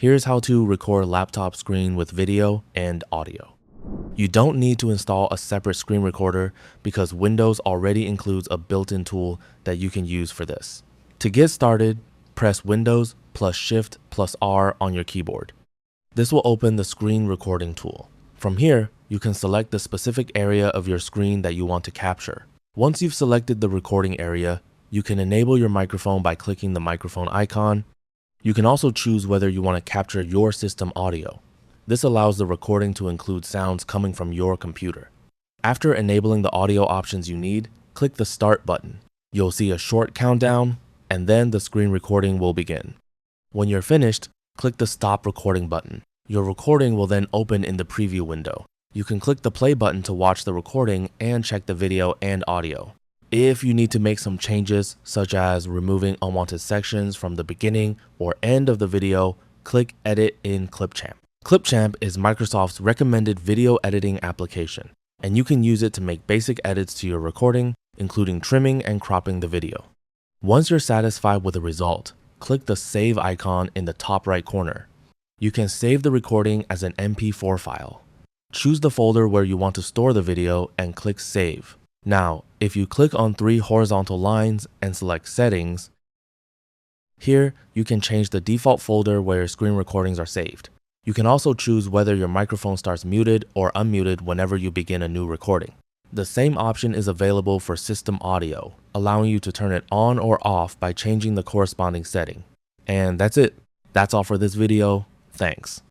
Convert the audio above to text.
Here's how to record laptop screen with video and audio. You don't need to install a separate screen recorder because Windows already includes a built-in tool that you can use for this. To get started, press Windows plus Shift plus R on your keyboard. This will open the screen recording tool. From here, you can select the specific area of your screen that you want to capture. Once you've selected the recording area, you can enable your microphone by clicking the microphone icon. You can also choose whether you want to capture your system audio. This allows the recording to include sounds coming from your computer. After enabling the audio options you need, click the Start button. You'll see a short countdown, and then the screen recording will begin. When you're finished, click the Stop Recording button. Your recording will then open in the preview window. You can click the play button to watch the recording and check the video and audio. If you need to make some changes, such as removing unwanted sections from the beginning or end of the video, click Edit in Clipchamp. Clipchamp is Microsoft's recommended video editing application, and you can use it to make basic edits to your recording, including trimming and cropping the video. Once you're satisfied with the result, click the Save icon in the top right corner. You can save the recording as an MP4 file. Choose the folder where you want to store the video and click Save. Now, if you click on 3 horizontal lines and select Settings, here you can change the default folder where your screen recordings are saved. You can also choose whether your microphone starts muted or unmuted whenever you begin a new recording. The same option is available for system audio, allowing you to turn it on or off by changing the corresponding setting. And that's it. That's all for this video. Thanks.